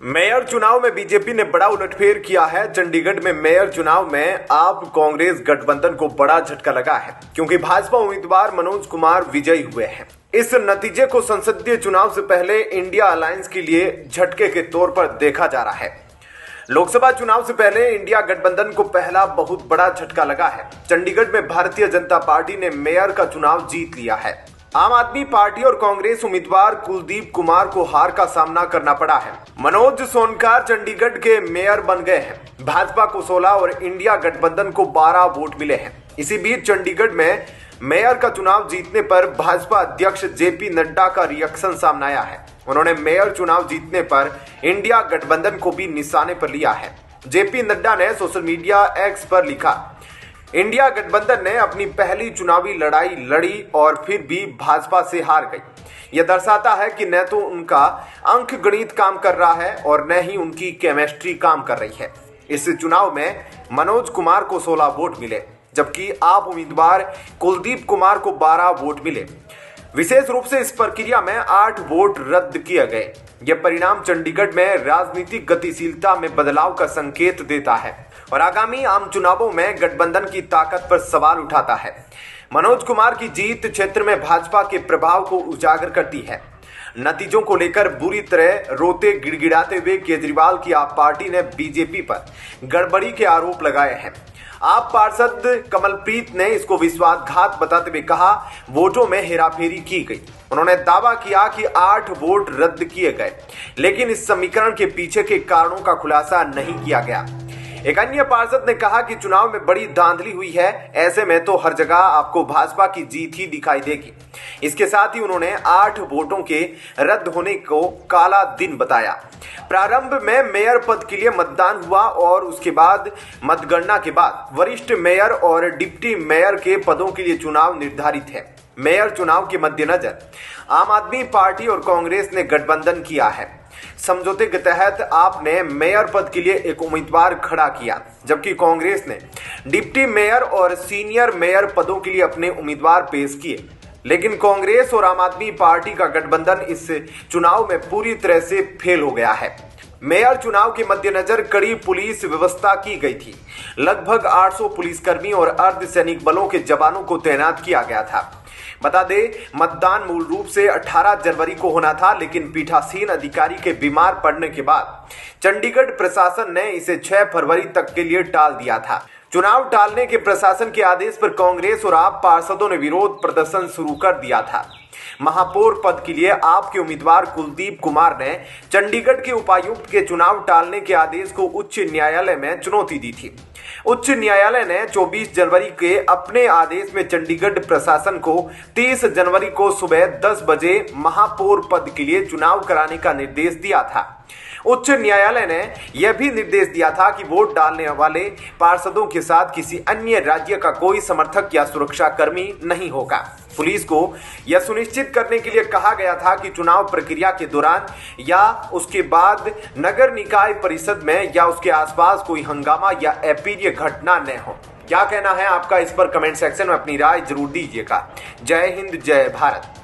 Mayor चुनाव में BJP ने बड़ा उलटफेर किया है। चंडीगढ़ में मेयर चुनाव में आप कांग्रेस गठबंधन को बड़ा झटका लगा है क्योंकि भाजपा उम्मीदवार मनोज कुमार विजयी हुए हैं। इस नतीजे को संसदीय चुनाव से पहले इंडिया अलायंस के लिए झटके के तौर पर देखा जा रहा है। लोकसभा चुनाव से पहले इंडिया गठबंधन को पहला बहुत बड़ा झटका लगा है। चंडीगढ़ में भारतीय जनता पार्टी ने मेयर का चुनाव जीत लिया है। आम आदमी पार्टी और कांग्रेस उम्मीदवार कुलदीप कुमार को हार का सामना करना पड़ा है। मनोज सोनकार चंडीगढ़ के मेयर बन गए हैं। भाजपा को 16 और इंडिया गठबंधन को 12 वोट मिले हैं। इसी बीच चंडीगढ़ में मेयर का चुनाव जीतने पर भाजपा अध्यक्ष जेपी नड्डा का रिएक्शन सामने आया है। उन्होंने मेयर चुनाव जीतने पर इंडिया गठबंधन को भी निशाने पर लिया है। जेपी नड्डा ने सोशल मीडिया एक्स पर लिखा, इंडिया गठबंधन ने अपनी पहली चुनावी लड़ाई लड़ी और फिर भी भाजपा से हार गई। यह दर्शाता है कि न तो उनका अंक गणित काम कर रहा है और न ही उनकी केमिस्ट्री काम कर रही है। इस चुनाव में मनोज कुमार को 16 वोट मिले जबकि आप उम्मीदवार कुलदीप कुमार को 12 वोट मिले। विशेष रूप से इस प्रक्रिया में 8 वोट रद्द किए गए। यह परिणाम चंडीगढ़ में राजनीतिक गतिशीलता में बदलाव का संकेत देता है और आगामी आम चुनावों में गठबंधन की ताकत पर सवाल उठाता है। मनोज कुमार की जीत क्षेत्र में भाजपा के प्रभाव को उजागर करती है। नतीजों को लेकर बुरी तरह रोते गिड़गिड़ाते हुए केजरीवाल की आप पार्टी ने बीजेपी पर गड़बड़ी के आरोप लगाए हैं। आप पार्षद कमलप्रीत ने इसको विश्वासघात बताते हुए कहा, वोटों में हेराफेरी की गई। उन्होंने दावा किया कि 8 वोट रद्द किए गए, लेकिन इस समीकरण के पीछे के कारणों का खुलासा नहीं किया गया। एक अन्य पार्षद ने कहा कि चुनाव में बड़ी धांधली हुई है, ऐसे में तो हर जगह आपको भाजपा की जीत ही दिखाई देगी। इसके साथ ही उन्होंने 8 वोटों के रद्द होने को काला दिन बताया। प्रारंभ में मेयर पद के लिए मतदान हुआ और उसके बाद मतगणना के बाद वरिष्ठ मेयर और डिप्टी मेयर के पदों के लिए चुनाव निर्धारित है। मेयर चुनाव के मद्देनजर आम आदमी पार्टी और कांग्रेस ने गठबंधन किया है। समझौते के तहत आपने मेयर पद के लिए एक उम्मीदवार खड़ा किया, जबकि कांग्रेस ने डिप्टी मेयर और सीनियर मेयर पदों के लिए अपने उम्मीदवार पेश किए। लेकिन कांग्रेस और आम आदमी पार्टी का गठबंधन इस चुनाव में पूरी तरह से फेल हो गया है। मेयर चुनाव के मद्देनजर कड़ी पुलिस व्यवस्था की गई थी। लगभग 800 पुलिसकर्मी और अर्धसैनिक बलों के जवानों को तैनात किया गया था। बता दें, मतदान मूल रूप से 18 जनवरी को होना था, लेकिन पीठासीन अधिकारी के बीमार पड़ने के बाद चंडीगढ़ प्रशासन ने इसे 6 फरवरी तक के लिए टाल दिया था। चुनाव टालने के प्रशासन के आदेश पर कांग्रेस और आप पार्षदों ने विरोध प्रदर्शन शुरू कर दिया था। महापौर पद के लिए आपके उम्मीदवार कुलदीप कुमार ने चंडीगढ़ के उपायुक्त के चुनाव टालने के आदेश को उच्च न्यायालय में चुनौती दी थी। उच्च न्यायालय ने 24 जनवरी के अपने आदेश में चंडीगढ़ प्रशासन को 30 जनवरी को सुबह 10 बजे महापौर पद के लिए चुनाव कराने का निर्देश दिया था। उच्च न्यायालय ने यह भी निर्देश दिया था कि वोट डालने वाले पार्षदों के साथ किसी अन्य राज्य का कोई समर्थक या सुरक्षा कर्मी नहीं होगा। पुलिस को यह सुनिश्चित करने के लिए कहा गया था कि चुनाव प्रक्रिया के दौरान या उसके बाद नगर निकाय परिषद में या उसके आसपास कोई हंगामा या अप्रिय घटना न हो। क्या कहना है आपका इस पर कमेंट सेक्शन में अपनी राय जरूर दीजिएगा। जय हिंद, जय भारत।